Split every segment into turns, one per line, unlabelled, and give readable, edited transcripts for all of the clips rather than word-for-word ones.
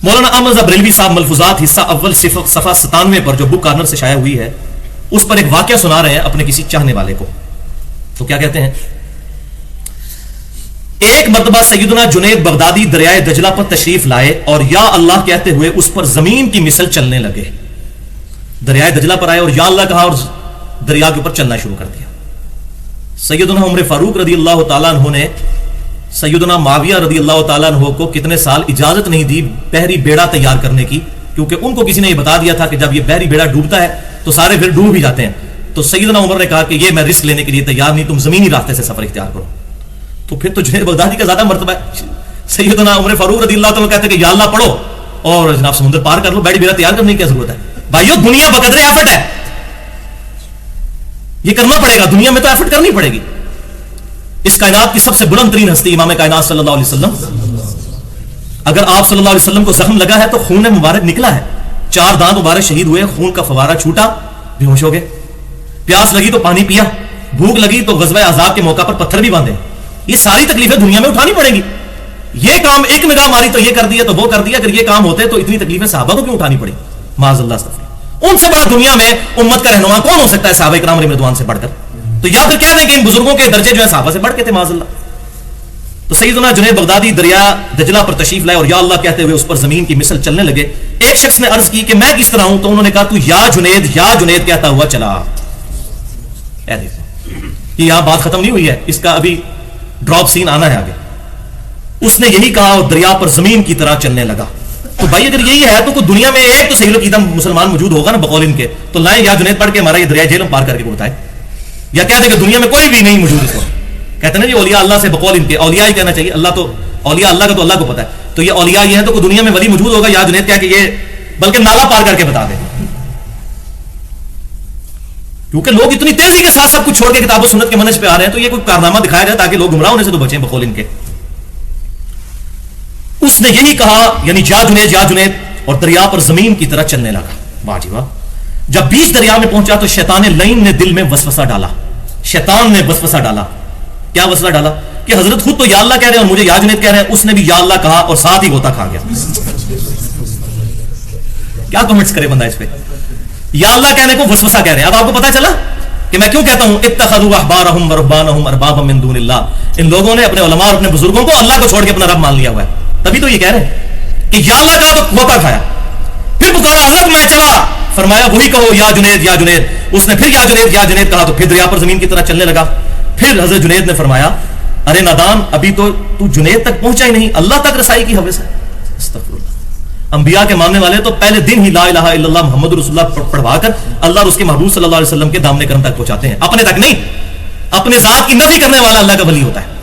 مولانا احمد بریلوی صاحب ملفوظات حصہ اول صفحہ 97 پر جو بک کارنر سے شائع ہوئی ہے اس پر ایک واقعہ سنا رہے ہیں اپنے کسی چاہنے والے کو. تو کیا کہتے ہیں؟ ایک مرتبہ سیدنا جنید بغدادی دریائے دجلہ پر تشریف لائے اور یا اللہ کہتے ہوئے اس پر زمین کی مثل چلنے لگے. دریائے دجلہ پر آئے اور یا اللہ کہا اور دریا کے اوپر چلنا شروع کر دیا. سیدنا عمر فاروق رضی اللہ تعالیٰ عنہ نے سیدنا معاویہ رضی اللہ تعالیٰ عنہ کو کتنے سال اجازت نہیں دی بحری بیڑا تیار کرنے کی، کیونکہ ان کو کسی نے یہ بتا دیا تھا کہ جب یہ بحری بیڑا ڈوبتا ہے تو سارے پھر ڈوب ہی جاتے ہیں. تو سیدنا عمر نے کہا کہ یہ میں رسک لینے کے لیے تیار نہیں، تم زمینی راستے سے سفر اختیار کرو. تو پھر تو جنید بغدادی کا زیادہ مرتبہ ہے. سیدنا عمر فاروق رضی اللہ تعالیٰ کہتے ہیں کہ یا اللہ پڑھو اور جناب سمندر پار کر لو، بحری بیڑا تیار کرنے کی کیا ضرورت ہے؟ بھائیو دنیا بقدر ایفرٹ ہے، یہ کرنا پڑے گا، دنیا میں تو ایفرٹ کرنی پڑے گی. اس کائنات کی سب سے بلند ترین ہستی امام کائنات صلی اللہ علیہ وسلم، اگر آپ صلی اللہ علیہ وسلم کو زخم لگا ہے تو خون مبارک نکلا ہے، 4 دانت مبارک شہید ہوئے، خون کا فوارہ چھوٹا، بے ہوش ہو گئے. پیاس لگی تو پانی پیا، بھوک لگی تو غزوہ احزاب کے موقع پر پتھر بھی باندھے. یہ ساری تکلیفیں دنیا میں اٹھانی پڑیں گی. یہ کام ایک نگاہ ماری تو یہ کر دیا تو وہ کر دیا، اگر یہ کام ہوتے تو اتنی تکلیفیں صحابہ کو کیوں اٹھانی پڑی؟ معاذ اللہ استغفر. ان سے بڑا دنیا میں امت کا رہنما کون ہو سکتا ہے صحابہ کرام علیہم رضوان سے بڑھ کر؟ تو یا پھر کہہ دیں کہ ان بزرگوں کے درجے جو ہے صحابہ سے بڑھ کے تھے معاذ اللہ. تو سیدنا جنید بغدادی دریا دجلہ پر تشریف لائے اور یا اللہ کہتے ہوئے اس پر زمین کی مثل چلنے لگے. ایک شخص نے عرض کی کہ میں کس طرح ہوں؟ تو انہوں نے کہا تو یا جنید کہتا ہوا چلا. اے دیکھو یہ یہاں بات ختم نہیں ہوئی ہے، اس کا ابھی ڈراپ سین آنا ہے آگے. اس نے یہی کہا اور دریا پر زمین کی طرح چلنے لگا. تو بھائی اگر یہی ہے تو کوئی دنیا میں ایک تو صحیح العقیدہ مسلمان موجود ہوگا نا بقول ان کے، تو لائیں یا جنید پڑھ کے ہمارا یہ دریا جہلم پار کر کے کو بتائے، یا کہتے ہیں کہ دنیا میں کوئی بھی نہیں موجود اس کو. کہتے ہیں نا جی اولیاء اللہ سے بقول ان کے، اولیاء ہی کہنا چاہیے، اللہ تو اولیاء اللہ کا تو اللہ کو پتا ہے. تو یہ اولیاء یہ ہے تو کوئی دنیا میں ولی موجود ہوگا یا جنید کہہ کہ یہ بلکہ نالا پار کر کے بتا دے. کیونکہ لوگ اتنی تیزی کے ساتھ سب کچھ چھوڑ کے کتاب و سنت کے منہج پہ آ رہے ہیں، تو یہ کوئی کارنامہ دکھایا جائے تاکہ لوگ گمراہ ہونے سے تو بچیں بقول ان کے. اس نے یہی کہا یعنی یا جنید اور دریا پر زمین کی طرح چلنے لگا. واہ جی واہ. جب بیچ دریا میں پہنچا تو شیطان لعین نے دل میں وسوسہ ڈالا. شیطان نے وسوسہ ڈالا. کیا وسوسہ ڈالا؟ کہ حضرت خود تو یا اللہ کہہ رہے ہیں اور مجھے یا جنید کہہ رہے ہیں. اس نے بھی یا اللہ کہا اور ساتھ ہی غوطہ کھا گیا. کیا کمنٹس کرے بندہ اس پہ؟ یا اللہ کہنے کو وسوسہ کہہ رہے ہیں. اب آپ کو پتہ چلا کہ میں کیوں کہتا ہوں اتخذوا احبارهم ورهبانهم اربابا من دون اللہ. ان لوگوں نے اپنے علماء اور اپنے بزرگوں کو اللہ کو چھوڑ کے اپنا رب مان لیا ہوا ہے. تبھی تو یہ کہہ رہے ہیں کہ یا اللہ کہا تو غوطہ کھایا. پھر پکارا حضرت میں چلا، فرمایا وہی کہو یا جنید. اس نے پھر یا جنید کہا تو پھر دریا پر زمین کی طرح چلنے لگا. پھر حضرت جنید نے فرمایا ارے نادان ابھی تو جنید تک پہنچا ہی نہیں، اللہ تک رسائی کی حوث ہے. استغفر اللہ. انبیاء کے ماننے والے تو پہلے دن ہی لا الہ الا اللہ محمد رسول اللہ پڑھوا کر اللہ اور اس کے محبوب صلی اللہ علیہ وسلم کے دامن کرم تک پہنچاتے ہیں، اپنے تک نہیں. اپنے ذات کی نفی کرنے والا اللہ کا ولی ہوتا ہے.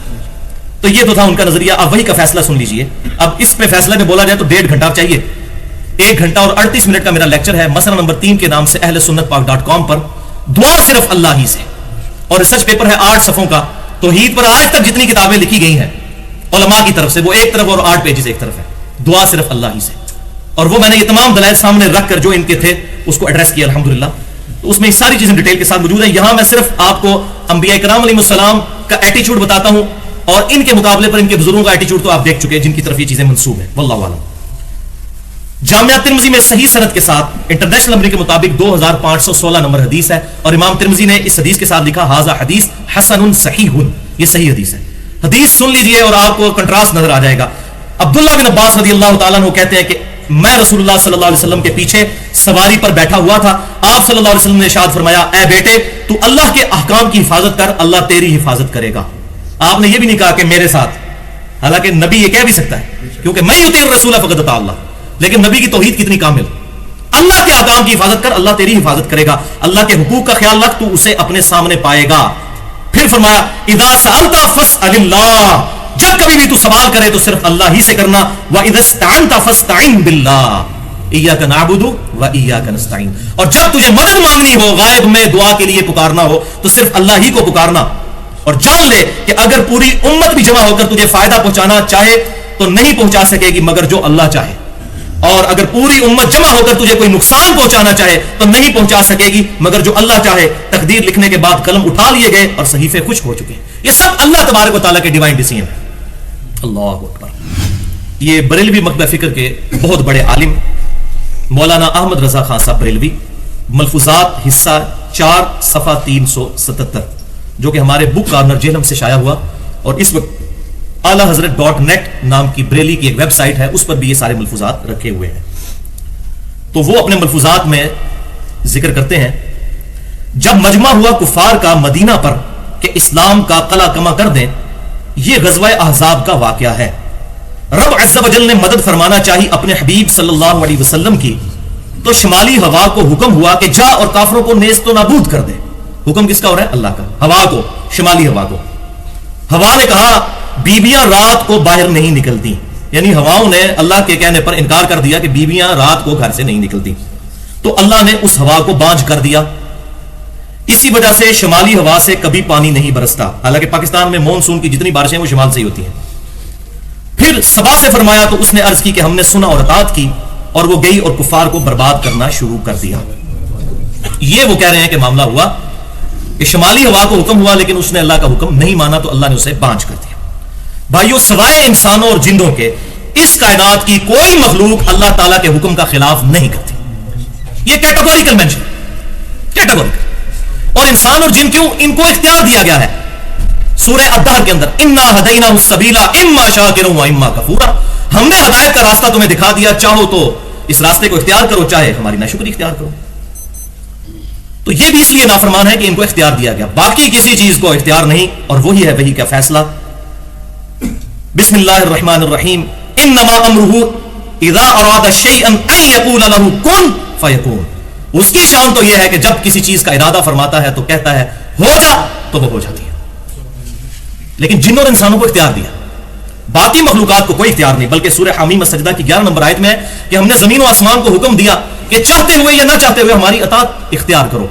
تو یہ تو تھا ان کا نظریہ. اب وہی کا فیصلہ سن لیجئے. اب اس پہ فیصلہ میں بولا جائے تو 1.5 گھنٹہ چاہیے. 1 گھنٹہ اور 38 منٹ کا میرا لیکچر ہے مسئلہ نمبر 3 کے نام سے اہل سنت پاک.com پر. دعا صرف اللہ ہی سے، اور ریسرچ پیپر ہے 8 صفحوں کا. توحید پر آج تک جتنی کتابیں لکھی گئی ہیں علماء کی طرف سے وہ ایک طرف اور 8 پیجز ایک طرف ہے. دعا صرف اللہ ہی سے. اور وہ میں نے یہ تمام دلائل سامنے رکھ کر جو ان کے تھے اس کو ایڈریس کیا الحمدللہ. تو اس میں ساری چیزیں ڈیٹیل کے ساتھ موجود ہیں. یہاں میں صرف آپ کو انبیاء کرام علیہ السلام کا ایٹیچیوڈ بتاتا ہوں اور ان کے مقابلے پر ان کے بزرگوں کا ایٹیچیوڈ تو آپ دیکھ چکے ہیں جن کی طرف یہ چیزیں منسوب ہیں. واللہ اعلم. جامعہ ترمذی میں صحیح سند کے ساتھ انٹرنیشنل نمبر کے مطابق 2516 نمبر حدیث ہے اور امام ترمذی نے اس حدیث کے ساتھ لکھا ھذا حدیث حسن صحیح. یہ صحیح حدیث ہے. حدیث سن لیجئے اور آپ کو کنٹراسٹ نظر آ جائے گا. عبداللہ بن عباس رضی اللہ تعالیٰ عنہ کہتے ہیں کہ میں رسول اللہ صلی اللہ علیہ وسلم کے پیچھے سواری پر بیٹھا ہوا تھا. آپ صلی اللہ علیہ وسلم نے ارشاد فرمایا اے بیٹے تو اللہ کے احکام کی حفاظت کر، اللہ تیری حفاظت کرے گا. آپ نے یہ بھی نہیں کہا کہ میرے ساتھ، حالانکہ نبی یہ کہہ بھی سکتا ہے کیونکہ میں یطیع الرسول فقد اطاع اللہ. لیکن نبی کی توحید کتنی کامل. اللہ کے احکام کی حفاظت کر، اللہ تیری حفاظت کرے گا. اللہ کے حقوق کا خیال رکھ، تو اسے اپنے سامنے پائے گا. پھر فرمایا اذا سألت فاسأل اللہ، جب کبھی بھی تو سوال کرے تو صرف اللہ ہی سے کرنا. وَإِذَا اسْتَعَنْتَ فَاسْتَعِنْ بِاللَّهِ إِيَّاكَ نَعْبُدُ وَإِيَّاكَ نَسْتَعِينُ. اور جب تجھے مدد مانگنی ہو، غائب میں دعا کے لیے پکارنا ہو تو صرف اللہ ہی کو پکارنا. اور جان لے کہ اگر پوری امت بھی جمع ہو کر تجھے فائدہ پہنچانا چاہے تو نہیں پہنچا سکے گی مگر جو اللہ چاہے، اور اگر پوری امت جمع ہو کر تجھے کوئی نقصان پہنچانا چاہے تو نہیں پہنچا سکے گی مگر جو اللہ چاہے. تقدیر لکھنے کے بعد قلم اٹھا لیے گئے اور صحیفے خشک ہو چکے. یہ سب اللہ تبارک و تعالیٰ کے ڈیوائن ڈیسیژن ہے. اللہ اکبر. یہ بریلوی مکتبہ فکر کے بہت بڑے عالم مولانا احمد رضا خان صاحب بریلوی، ملفوظات حصہ 4 صفحہ 377، جو کہ ہمارے بک کارنر جہلم سے شائع ہوا، اور اس وقت اعلی حضرت .net نام کی بریلی کی ایک ویب سائٹ ہے، اس پر بھی یہ سارے ملفوظات رکھے ہوئے ہیں۔ تو وہ اپنے ملفوظات میں ذکر کرتے ہیں، جب مجمع ہوا کفار کا مدینہ پر کہ اسلام کا قلع کما کر دیں، یہ غزوہ احزاب کا واقعہ ہے۔ رب عز و جل نے مدد فرمانا چاہی اپنے حبیب صلی اللہ علیہ وسلم کی، تو شمالی ہوا کو حکم ہوا کہ جا اور کافروں کو نیست و نابود کر دے۔ حکم کس کا ہو رہا ہے؟ اللہ کا۔ ہوا کو، شمالی ہوا کو۔ ہوا نے کہا بیویاں رات کو باہر نہیں نکلتی، یعنی ہواؤں نے اللہ کے کہنے پر انکار کر دیا کہ بیویاں رات کو گھر سے نہیں نکلتی، تو اللہ نے اس ہوا کو بانجھ کر دیا۔ اسی وجہ سے شمالی ہوا سے کبھی پانی نہیں برستا، حالانکہ پاکستان میں مونسون کی جتنی بارشیں وہ شمال سے ہی ہوتی ہیں۔ پھر سبا سے فرمایا تو اس نے عرض کی کہ ہم نے سنا اور اطاعت کی، اور وہ گئی اور کفار کو برباد کرنا شروع کر دیا۔ یہ وہ کہہ رہے ہیں کہ معاملہ ہوا کہ شمالی ہوا کو حکم ہوا، لیکن اس نے اللہ کا حکم نہیں مانا تو اللہ نے اسے بانجھ کر دیا۔ بھائیو، سوائے انسانوں اور جنوں کے اس کائنات کی کوئی مخلوق اللہ تعالیٰ کے حکم کا خلاف نہیں کرتی۔ یہ کیٹیگوریکل مینشن، کیٹیگوریکل۔ اور انسان اور جن کیوں؟ ان کو اختیار دیا گیا ہے سورہ الدہر کے اندر، انا ہدیناہ السبیل اما شاکرا و اما کفورا، ہم نے ہدایت کا راستہ تمہیں دکھا دیا، چاہو تو اس راستے کو اختیار کرو، چاہے ہماری ناشکری اختیار کرو۔ تو یہ بھی اس لیے نافرمان ہے کہ ان کو اختیار دیا گیا، باقی کسی چیز کو اختیار نہیں، اور وہی ہے وہی کا فیصلہ۔ بسم اللہ الرحمن الرحیم، انما امرہ اذا اراد شیئا ان یقول له کن فیکون۔ اس کی شان تو یہ ہے کہ جب کسی چیز کا ارادہ فرماتا ہے تو کہتا ہے ہو جا، تو وہ ہو جاتی ہے۔ لیکن جنوں اور انسانوں کو اختیار دیا، باقی مخلوقات کو کوئی اختیار نہیں، بلکہ سورہ حمیم السجدہ کی 11 نمبر آیت میں ہے کہ ہم نے زمین و آسمان کو حکم دیا کہ چاہتے ہوئے یا نہ چاہتے ہوئے ہماری اطاعت اختیار کرو،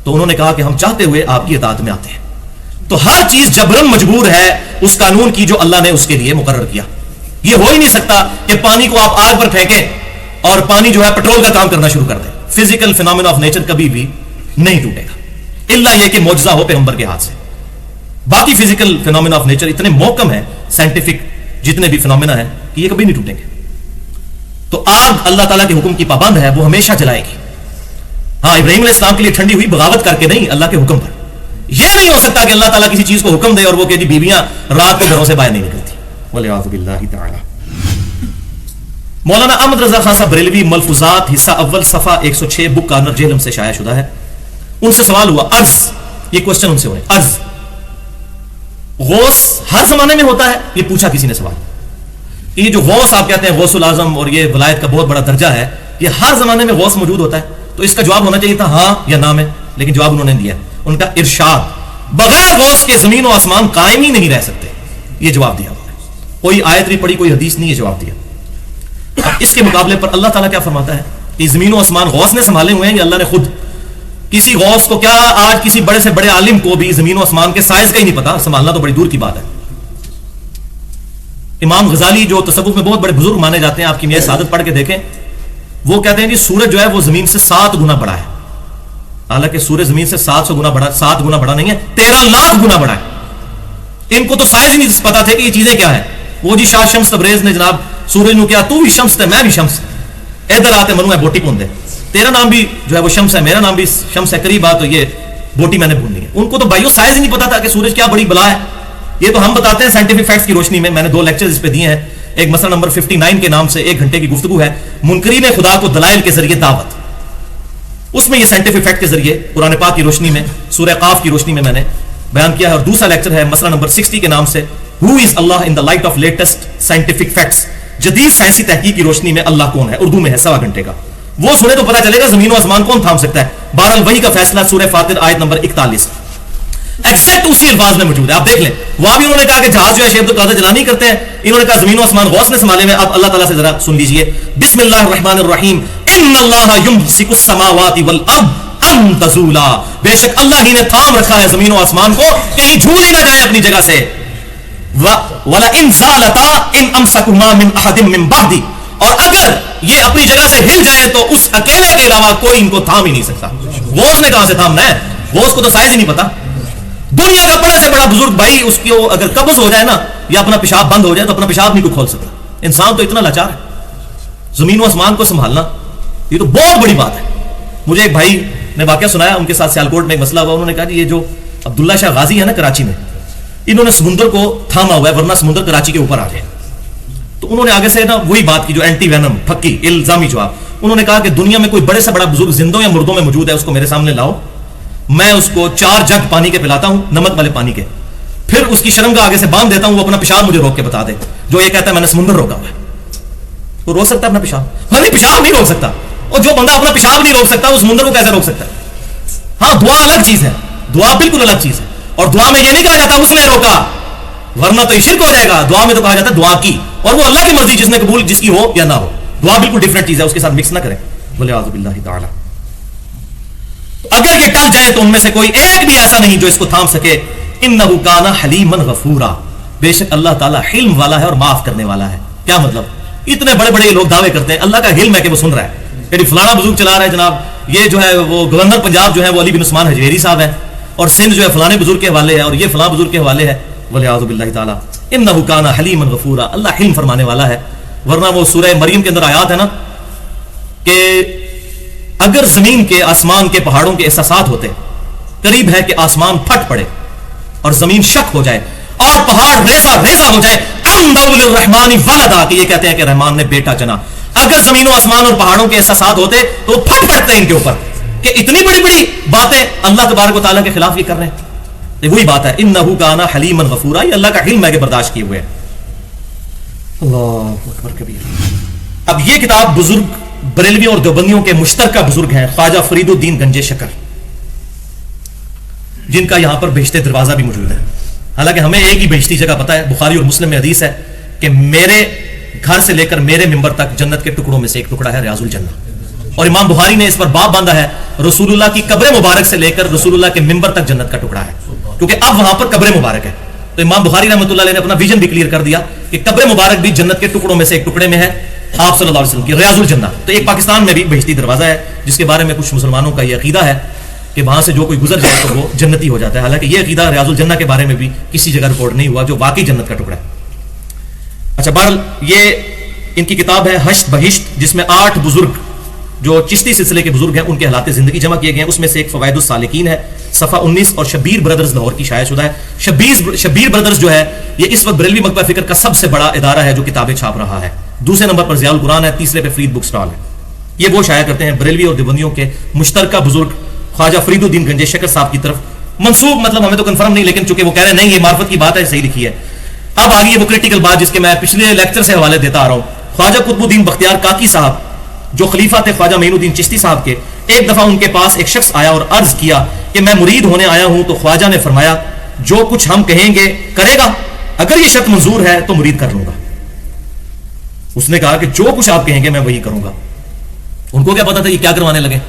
تو انہوں نے کہا کہ ہم چاہتے ہوئے آپ کی اطاعت میں آتے ہیں۔ تو ہر چیز جبرن مجبور ہے اس قانون کی جو اللہ نے اس کے لیے مقرر کیا۔ یہ ہو ہی نہیں سکتا کہ پانی کو آپ آگ پر پھینکیں اور پانی جو ہے پٹرول کا کام کرنا شروع کر دیں۔ فزیکل فینومینا آف نیچر کبھی بھی نہیں ٹوٹے گا، الا یہ کہ معجزہ ہو پیغمبر کے ہاتھ سے۔ باقی فزیکل فینومینا آف نیچر اتنے محکم ہیں، سائنٹیفک جتنے بھی فینومینا ہیں، کہ یہ کبھی نہیں ٹوٹیں گے۔ تو آگ اللہ تعالیٰ کے حکم کی پابند ہے، وہ ہمیشہ جلائے گی۔ ہاں، ابراہیم علیہ السلام کے لیے ٹھنڈی ہوئی بغاوت کر کے نہیں، اللہ کے حکم پر۔ یہ نہیں ہو سکتا کہ اللہ تعالیٰ کسی چیز کو حکم دے اور وہ کہ جی بیویاں رات کو گھروں سے باہر نہیں نکلتی، والعیاذ باللہ تعالی۔ مولانا احمد رضا خان صاحب بریلوی، ملفوظات حصہ اول صفحہ 106، بک کارنر جہلم سے شائع شدہ ہے۔ ان سے سوال ہوا، عرض، یہ کوشچن ان سے ہوئے، عرض غوث ہر زمانے میں ہوتا ہے؟ یہ پوچھا کسی نے سوال۔ یہ جو غوث آپ کہتے ہیں غوث العظم اور یہ ولایت کا بہت بڑا درجہ ہے، یہ ہر زمانے میں غوث موجود ہوتا ہے؟ تو اس کا جواب ہونا چاہیے تھا ہاں یا نہ میں، لیکن جواب انہوں نے دیا، ان کا ارشاد، بغیر غوث کے زمین و آسمان قائم ہی نہیں رہ سکتے، یہ جواب دیا انہوں نے۔ کوئی آیت نہیں پڑھی، کوئی حدیث نہیں، یہ جواب دیا۔ اب اس کے مقابلے پر اللہ تعالیٰ کیا فرماتا ہے کہ زمین و آسمان غوث نے سنبھالے ہوئے ہیں یا اللہ نے خود؟ کسی غوث کو کیا آج کسی بڑے سے بڑے عالم کو بھی زمین و آسمان کے سائز کا ہی نہیں پتا، سنبھالنا تو بڑی دور کی بات ہے۔ امام غزالی جو تصوف میں بہت بڑے بزرگ مانے جاتے ہیں، آپ کی میاں سعادت پڑھ کے دیکھیں، وہ کہتے ہیں کہ سورج جو ہے وہ زمین سے 7 گنا بڑا ہے، حالانکہ سورج زمین سے 700 گنا بڑا، 7 گنا بڑا نہیں ہے، 13 لاکھ گنا بڑا ہے۔ ان کو تو سائز ہی نہیں پتا تھے کہ یہ چیزیں کیا ہیں۔ وہ جی شاہ شمس تبریز نے جناب سورج نو کیا، تو بھی شمس ہے میں بھی شمس، ادھر آتے منو ہے بوٹی پوندے، تیرا نام بھی جو ہے وہ شمس ہے، میرا نام بھی شمس ہے، قریب آ تو یہ بوٹی میں نے بھونی ہے۔ ان کو تو بھائیو سائز ہی نہیں پتا تھا کہ سورج کیا بڑی بلا ہے۔ یہ تو ہم بتاتے ہیں سائنٹیفک فیکٹس کی روشنی میں۔ میں نے 2 لیکچر اس پہ دیے ہیں، ایک مسئلہ نمبر 59 کے نام سے 1 گھنٹے کی گفتگو ہے، منکرین خدا کو دلائل کے ذریعے دعوت، اس میں یہ سائنٹیفک فیکٹ کے ذریعے قرآن پاک کی روشنی میں، سورہ قاف کی روشنی میں نے بیان کیا ہے۔ اور دوسرا لیکچر ہے مسئلہ نمبر 60 کے نام سے، who is Allah in the light of latest scientific facts, جدید سائنسی تحقیق کی روشنی میں اللہ کون ہے، اردو میں ہے، 1.25 گھنٹے کا۔ وہ سنے تو پتا چلے گا زمین و آسمان کون تھام سکتا ہے۔ بہرحال وہی کا فیصلہ سورہ فاطر آیت نمبر 41 ایگزیکٹ اسی الفاظ میں موجود ہے، آپ دیکھ لیں۔ وہاں بھی انہوں نے کہا کہ جہاز جو ہے شیخ عبد القادر جیلانی کرتے ہیں، انہوں نے کہا زمین و آسمان غوث نے سنبھالے ہوئے۔ اب اللہ تعالیٰ سے ذرا سن لیجئے، بسم اللہ الرحمن الرحیم، ان اللہ یمسک السماوات والارض ان تزولا، بے شک اللہ ہی نے تھام رکھا ہے زمین و آسمان کو، کہیں جھول ہی نہ جائے اپنی جگہ سے۔ وَلَئِن زَالَتَا إِنْ أَمْسَكُهُمَا مِنْ أَحَدٍ مِّن بَعْدِي، اور اگر یہ اپنی جگہ سے ہل جائیں تو اس اکیلے کے علاوہ کوئی ان کو تھام ہی نہیں سکتا۔ غوث نے کہاں سے تھامنا ہے؟ غوث کو تو سائز ہی نہیں پتا۔ دنیا کا بڑے سے بڑا بزرگ بھائی، اس کو اگر قبض ہو جائے نا یا اپنا پیشاب بند ہو جائے تو اپنا پیشاب نہیں کوئی کھول سکتا، انسان تو اتنا لاچار ہے, زمین و آسمان کو سنبھالنا یہ تو بہت بڑی بات ہے. مجھے ایک بھائی نے واقعہ سنایا, ان کے ساتھ سیالکوٹ میں ایک مسئلہ ہوا. انہوں نے کہا جی یہ جو عبداللہ شاہ غازی ہے نا کراچی میں, انہوں نے سمندر کو تھاما ہوا ہے ورنہ سمندر کراچی کے اوپر آ جائے. تو انہوں نے آگے سے نا وہی بات کی جو اینٹی وینم پھکی الزامی جواب. انہوں نے کہا کہ دنیا میں کوئی بڑے سے بڑا بزرگ زندوں یا مردوں میں موجود ہے, اس کو میرے سامنے لاؤ, میں اس کو 4 جگ پانی کے پلاتا ہوں, نمک والے پانی کے, پھر اس کی شرمگاہ آگے سے باندھ دیتا ہوں, وہ اپنا پیشاب مجھے روک کے بتا دے. جو یہ کہتا ہے میں نے سمندر روکا ہوا ہے, وہ روک سکتا ہے اپنا پیشاب؟ میں پیشاب نہیں روک سکتا. اور جو بندہ اپنا پیشاب نہیں روک سکتا وہ سمندر کو کیسے روک سکتا ہے؟ ہاں دعا الگ چیز ہے, دعا بالکل الگ چیز ہے. اور دعا میں یہ نہیں کہا جاتا اس نے روکا ورنہ تو یہ شرک ہو جائے گا. دعا میں تو کہا جاتا ہے دعا کی, اور وہ اللہ کی مرضی جس نے قبول جس کی ہو یا نہ ہو. دعا بالکل ڈفرنٹ چیز ہے, اس کے ساتھ مکس نہ کریں. بولے اعوذ باللہ تعالی. اگر یہ ٹل جائے تو ان میں سے کوئی ایک بھی ایسا نہیں جو اس کو تھام سکے. انہ کان حلیما غفورا, بے شک اللہ تعالیٰ حلم والا ہے اور معاف کرنے والا ہے. کیا مطلب؟ اتنے بڑے بڑے لوگ دعوے کرتے ہیں اللہ کا حلم ہے کہ وہ سن رہا ہے, یعنی فلانا بزرگ چلا رہا ہے جناب, یہ جو ہے وہ گورنر پنجاب جو ہے وہ علی بن عثمان حجویری صاحب ہیں, اور سندھ جو ہے فلانے بزرگ کے حوالے ہے, اور یہ فلاں بزرگ کے حوالے ہے. ولیعوذ باللہ تعالی. انہ کان حلیما غفورا, اللہ حلم فرمانے والا ہے. ورنہ وہ سورہ مریم کے اندر آیات ہے نا کہ اگر زمین کے آسمان کے پہاڑوں کے احساسات ہوتے, قریب ہے کہ آسمان پھٹ پڑے اور زمین شک ہو جائے اور پہاڑ ریزہ ریزہ ہو جائے, الرحمن ولدا, کہ یہ کہتے ہیں کہ رحمان نے بیٹا چنا. اگر زمین و آسمان اور پہاڑوں کے احساسات ہوتے تو پھٹ پڑتے ان کے اوپر کہ اتنی بڑی بڑی باتیں اللہ تبارک و تعالیٰ کے خلاف یہ کر رہے ہیں. وہی بات ہے انہ کان حلیما غفورا, یہ اللہ کا حلم ہے کہ برداشت کیے ہوئے ہیں. اللہ اکبر کبیر. اب یہ کتاب بزرگ بریلوی اور دیوبندیوں کے مشترکہ بزرگ ہیں خواجہ فرید الدین گنج شکر, جن کا یہاں پر بہشت دروازہ بھی موجود ہے. حالانکہ ہمیں ایک ہی بہشتی جگہ پتہ ہے, بخاری اور مسلم میں حدیث ہے کہ میرے گھر سے لے کر میرے ممبر تک جنت کے ٹکڑوں میں سے ایک ٹکڑا ہے ریاض الجنہ. اور امام بخاری نے اس پر باب باندھا ہے رسول اللہ کی قبر مبارک سے لے کر رسول اللہ کے ممبر تک جنت کا ٹکڑا ہے, کیونکہ اب وہاں پر قبر مبارک ہے. تو امام بخاری رحمۃ اللہ علیہ نے اپنا ویژن بھی کلیئر کر دیا کہ قبر مبارک بھی جنت کے ٹکڑوں میں سے ایک ٹکڑے میں ہے آپ صلی اللہ علیہ وسلم کی ریاض الجنہ. تو ایک پاکستان میں بھی بہشتی دروازہ ہے جس کے بارے میں کچھ مسلمانوں کا یہ عقیدہ ہے کہ وہاں سے جو کوئی گزر جائے تو وہ جنتی ہو جاتا ہے. حالانکہ یہ عقیدہ ریاض الجنہ کے بارے میں بھی کسی جگہ رپورٹ نہیں ہوا جو واقعی جنت کا ٹکڑا ہے. اچھا بہرحال یہ ان کی کتاب ہے حشت بہشت, جس میں 8 بزرگ جو چشتی سلسلے کے بزرگ ہیں ان کے حالات زندگی جمع کیے گئے ہیں. اس میں سے ایک فوائد السالکین ہے صفحہ 19, اور شبیر بردرز لاہور کی شائع شدہ ہے. شبیر بردرز جو ہے یہ اس وقت بریلوی مکتبہ فکر کا سب سے بڑا ادارہ ہے جو کتابیں چھاپ رہا ہے. دوسرے نمبر پر ضیاء القرآن ہے, تیسرے پہ فرید بک سٹال ہے. یہ وہ شائع کرتے ہیں بریلوی اور دیوبندیوں کے مشترکہ بزرگ خواجہ فرید الدین گنج شکر صاحب کی طرف منسوب, مطلب ہمیں تو کنفرم نہیں, لیکن چونکہ وہ کہہ رہے ہیں نہیں یہ معرفت کی بات ہے, صحیح لکھی ہے. اب آگے وہ کریٹیکل بات جس کے میں پچھلے لیکچر سے حوالے دیتا آ رہا ہوں. خواجہ قطب الدین بختیار کاکی صاحب جو خلیفہ تھے خواجہ معین الدین چشتی صاحب کے, ایک دفعہ ان کے پاس ایک شخص آیا اور عرض کیا کہ میں مرید ہونے آیا ہوں. تو خواجہ نے فرمایا جو کچھ ہم کہیں گے کرے گا, اگر یہ شرط منظور ہے تو مرید کر لوں گا. اس نے کہا کہ جو کچھ آپ کہیں گے میں وہی کروں گا. ان کو کیا پتا تھا یہ کیا کروانے لگے.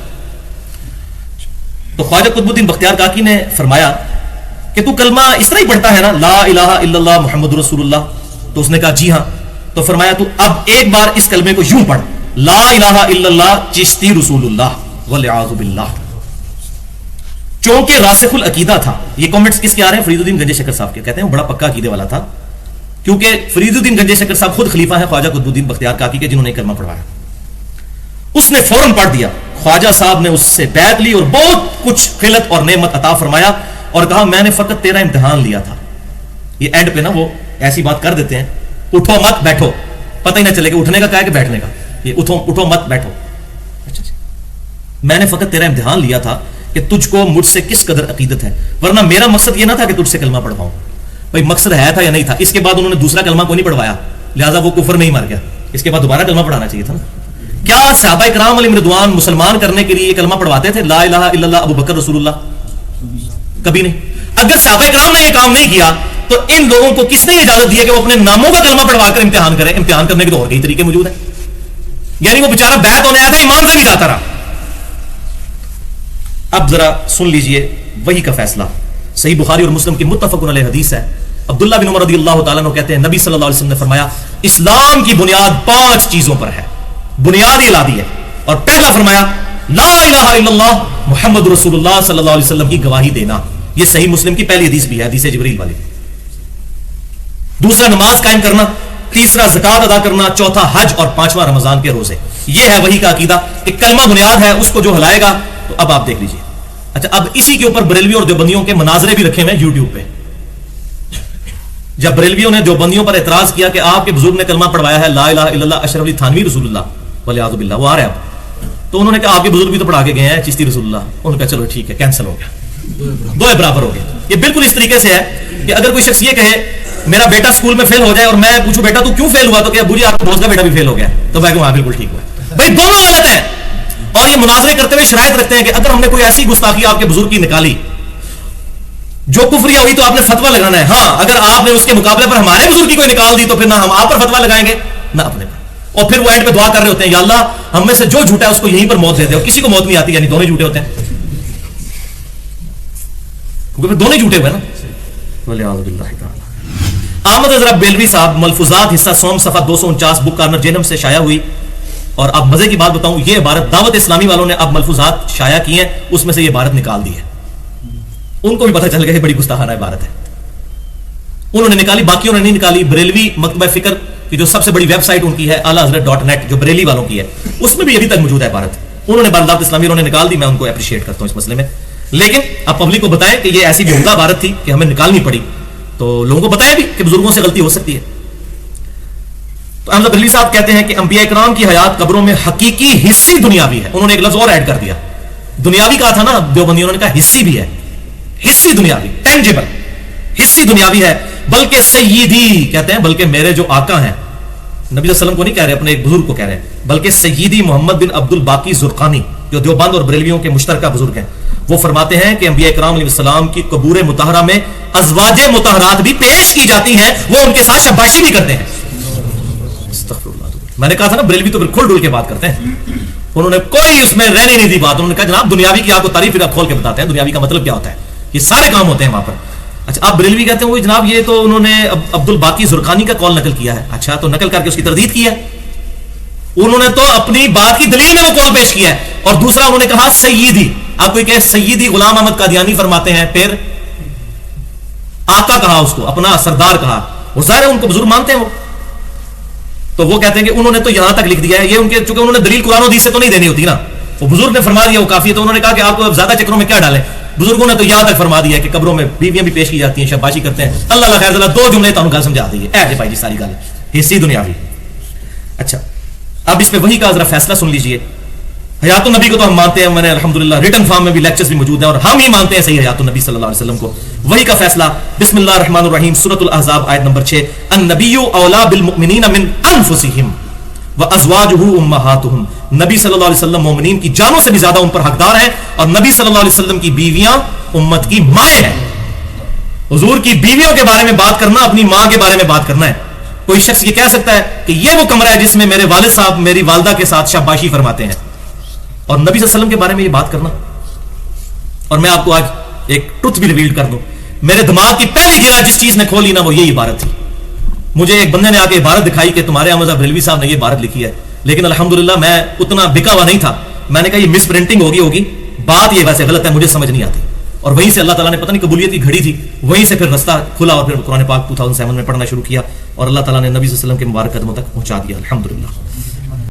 تو خواجہ قطب الدین بختیار کاکی نے فرمایا کہ تو کلمہ اس طرح ہی پڑھتا ہے نا, لا الہ الا اللہ محمد رسول اللہ. تو اس نے کہا جی ہاں. تو فرمایا تو اب ایک بار اس کلمے کو یوں پڑھ, لا الہ الا اللہ چشتی رسول اللہ والعیاذ باللہ. چونکہ راسخ العقیدہ تھا. یہ کامنٹس کس کے آ رہے ہیں؟ فرید الدین گنج شکر صاحب کے. کہتے ہیں وہ بڑا پکا عقیدے والا تھا, کیونکہ فرید الدین گنج شکر صاحب خود خلیفہ ہیں خواجہ قطب الدین بختیار کاکی کے جنہوں نے کلمہ پڑھوایا. اس نے فوراً پڑھ دیا. خواجہ صاحب نے اس سے بیعت لی اور بہت کچھ خلعت اور نعمت عطا فرمایا اور کہا میں نے فقط تیرا امتحان لیا تھا. یہ اینڈ پہ نا وہ ایسی بات کر دیتے ہیں, اٹھو مت بیٹھو, پتہ ہی نہ چلے کہ اٹھنے کا کیا ہے کہ بیٹھنے کا. یہ اٹھو مت بیٹھو. اچھا میں نے فقط تیرا امتحان لیا تھا کہ تجھ کو مجھ سے کس قدر عقیدت ہے, ورنہ میرا مقصد یہ نہ تھا کہ تجھ سے کلمہ پڑھواؤں. بھائی مقصد ہے تھا یا نہیں تھا. اس کے بعد انہوں نے دوسرا کلمہ کو نہیں پڑھوایا, لہٰذا وہ کفر میں ہی مر گیا. اس کے بعد دوبارہ کلمہ پڑھانا چاہیے تھا نا. کیا صحابہ کرام علیہم رضوان مسلمان کرنے کے لیے یہ کلمہ پڑھواتے تھے لا الہ الا اللہ ابو بکر رسول اللہ؟ کبھی نہیں. اگر صحابہ کرام نے یہ کام نہیں کیا تو ان لوگوں کو کس نے اجازت دی ہے کہ وہ اپنے ناموں کا کلمہ پڑھوا کر امتحان کریں؟ امتحان کرنے کے تو اور کئی طریقے موجود ہیں. یعنی وہ بیچارہ بیعت ہونے آیا تھا, ایمان سے نہیں جاتا رہا. اب ذرا سن لیجئے وہی کا فیصلہ. صحیح بخاری اور مسلم کی متفق علیہ حدیث ہے. عبداللہ بن عمر رضی اللہ تعالیٰ عنہ کہتے ہیں نبی صلی اللہ علیہ وسلم نے فرمایا اسلام کی بنیاد 5 چیزوں پر ہے, بنیاد ہی لا دی ہے. اور پہلا فرمایا لا الہ الا اللہ محمد رسول اللہ صلی اللہ علیہ وسلم کی گواہی دینا. یہ صحیح مسلم کی پہلی حدیث بھی ہے, حدیث جبریل والی. دوسرا نماز قائم کرنا. تیسرا زکات ادا کرنا، چوتھا حج، اور پانچواں رمضان کے روزے. یہ ہے وہی کا عقیدہ کہ کلمہ بنیاد ہے، اس کو جو ہلائے گا. تو اب آپ دیکھ لیجئے. اچھا، اب اسی کے اوپر بریلویوں اور دیوبندیوں کے مناظرے بھی رکھے ہوئے ہیں یوٹیوب پہ. جب بریلویوں نے دیوبندیوں پر اعتراض کیا کہ آپ کے بزرگ نے کلمہ پڑھوایا ہے لا الہ الا اللہ اشرف علی تھانوی رسول اللہ والعیاذ باللہ، وہ آ رہے ہیں اب، تو انہوں نے کہا آپ کے بزرگ بھی تو پڑھا کے گئے ہیں چشتی رسول اللہ. انہوں نے کہا چلو ٹھیک ہے، کینسل ہو گیا، دو برابر ہو گئے. یہ بالکل اس طریقے سے ہے کہ اگر کوئی شخص یہ کہے میرا بیٹا اسکول میں فیل ہو جائے اور میں پوچھوں بیٹا تو کیوں فیل ہوا، تو کہ ابو جی آپ کا دوست کا بیٹا بھی فیل ہو گیا، تو میں کہوں ہاں بالکل ٹھیک ہوا. بھائی دونوں غلط ہیں. اور یہ مناظرے کرتے ہوئے شرائط رکھتے ہیں کہ اگر ہم نے کوئی ایسی گستاخی آپ کے بزرگ کی نکالی جو کفریہ ہوئی تو آپ نے فتویٰ لگانا ہے. ہاں اگر آپ نے اس کے مقابلے پر ہمارے بزرگ کی کوئی نکال دی تو پھر نہ ہم آپ پر فتویٰ لگائیں گے نہ اپنے پر. اور پھر وہ اینڈ پہ دعا کر رہے ہوتے ہیں یا اللہ ہم میں سے جو جھوٹا ہے اس کو یہیں پر موت دے دے. اور کسی کو موت نہیں آتی، یعنی دونوں جھوٹے ہوتے ہیں، کیونکہ پھر دونوں جھوٹے ہوئے نا. احمد حضرت بیلوی صاحب، ملفوظات حصہ سوم صفحہ 249 بک کارنر جہنم سے شائع ہوئی. اور اب مزے کی بات بتاؤں، یہ عبارت دعوت اسلامی والوں نے اب ملفوظات شائع کی ہیں، اس میں سے یہ عبارت نکال دی ہے. ان کو بھی پتہ چل گیا بڑی گستاخانہ عبارت ہے، انہوں نے نکالی، باقیوں نے نہیں نکالی. بریلوی مکتبہ فکر کی جو سب سے بڑی ویب سائٹ ان کی ہے اعلیٰ حضرت .net جو بریلی والوں کی ہے، اس میں بھی ابھی تک موجود ہے عبارت. انہوں نے دعوت اسلامی انہوں نے نکال دی، میں ان کو اپریشیٹ کرتا ہوں اس مسئلے میں. لیکن اب پبلک کو بتائیں کہ یہ ایسی بھی عمدہ عبارت تھی کہ ہمیں نکالنی پڑی، تو لوگوں کو بتائیں بھی کہ بزرگوں سے غلطی ہو سکتی ہے. تو احمد بریلوی صاحب کہتے ہیں کہ انبیاء کرام کی حیات قبروں میں حقیقی حصی دنیاوی ہے. انہوں نے ایک لفظ اور ایڈ کر دیا، دنیاوی کہا تھا نا دیوبندیوں، انہوں نے کہا حصی بھی ہے، حصی دنیاوی، ٹینجیبل حصی دنیاوی ہے. بلکہ سیدی کہتے ہیں، بلکہ میرے جو آقا ہیں، نبی صلی اللہ علیہ وسلم کو نہیں کہہ رہے، اپنے ایک بزرگ کو کہہ رہے ہیں، بلکہ سیدی محمد بن عبد الباقی زرقانی جو دیوبند اور بریلویوں کے مشترکہ بزرگ ہیں، وہ فرماتے ہیں کہ انبیاء کرام علیہ السلام کی قبور مطہرہ میں ازواج مطہرات بھی پیش کی جاتی ہیں، وہ ان کے ساتھ شاباشی بھی کرتے ہیں. میں نے کہا تھا نا بریلوی تو بالکل ڈول کے بات کرتے ہیں، انہوں نے کوئی اس میں رہنے نہیں دی بات. انہوں نے کہا جناب دنیاوی کی آپ کو تعریف کھول کے بتاتے ہیں دنیاوی کا مطلب کیا ہوتا ہے، یہ سارے کام ہوتے ہیں وہاں پر. اچھا آپ بریلوی کہتے ہیں وہ جناب یہ تو انہوں نے عبد الباقی زرقانی کا قول نقل کیا ہے. اچھا تو نقل کر کے اس کی تردید کی ہے، انہوں نے تو اپنی بات کی دلیل میں وہ قول پیش کیا ہے. اور دوسرا انہوں نے کہا سیدی، آپ کوئی کہے سیدی غلام احمد قادیانی فرماتے ہیں، پھر آقا کہا، اس کو اپنا سردار کہا، وہ ظاہر ہے ان کو بزرگ مانتے ہیں وہ. تو وہ کہتے ہیں کہ انہوں نے تو یہاں تک لکھ دیا ہے، یہ ان کے چونکہ انہوں نے دلیل قرآن و حدیث سے تو نہیں دینی ہوتی نا، وہ بزرگ نے فرما دیا وہ کافی ہے. تو انہوں نے کہا کہ آپ کو زیادہ چکروں میں کیا ڈالیں، بزرگوں نے تو یہاں تک فرما دیا ہے کہ قبروں میں بیویاں بھی پیش کی جاتی ہیں، شاباشی کرتے ہیں. اللہ خیر اللہ دو جملے تو گل سمجھا دیے اے بھائی جی ساری گل حصی دنیاوی. اچھا اب اس میں وہی کا ذرا فیصلہ سن لیجئے. حیات النبی کو تو ہم مانتے ہیں، میں نے الحمدللہ ریٹن فارم میں بھی لیکچرز بھی موجود ہیں، اور ہم ہی مانتے ہیں صحیح حیات النبی صلی اللہ علیہ وسلم کو. وہی کا فیصلہ بسم اللہ الرحمن الرحیم، سورۃ الاحزاب آیت نمبر 6، النبی اولا بالمؤمنین من انفسہم وازواجہ امہاتہم. نبی صلی اللہ علیہ وسلم مومنین کی جانوں سے بھی زیادہ ان پر حقدار ہیں، اور نبی صلی اللہ علیہ وسلم کی بیویاں امت کی مائیں ہیں. حضور کی بیویوں کے بارے میں بات کرنا اپنی ماں کے بارے میں بات کرنا ہے. کوئی شخص یہ کہہ سکتا ہے کہ یہ وہ کمرہ ہے جس میں میرے والد صاحب میری والدہ کے ساتھ شاباشی فرماتے ہیں، اور نبی صلی اللہ علیہ وسلم کے بارے میں یہ بات کرنا. اور میں آپ کو آج ایک ٹروتھ بھی ریویل کر دوں، میرے دماغ کی پہلی گرا جس چیز نے کھولی نا وہ یہی عبارت تھی. مجھے ایک بندے نے آ کے عبارت دکھائی کہ تمہارے احمد بریلوی صاحب نے یہ عبارت لکھی ہے، لیکن الحمدللہ میں اتنا بکا ہوا نہیں تھا. میں نے کہا یہ مس پرنٹنگ ہوگی، بات یہ ویسے غلط ہے، مجھے سمجھ نہیں آتی. اور وہیں سے اللہ تعالیٰ نے پتہ نہیں قبولیت کی گھڑی تھی، وہیں سے پھر رستہ کھلا اور پھر قرآن پاک 2007 میں پڑھنا شروع کیا، اور اللہ تعالیٰ نے نبی صلی اللہ علیہ وسلم کے مبارک قدموں تک پہنچا دیا الحمدللہ.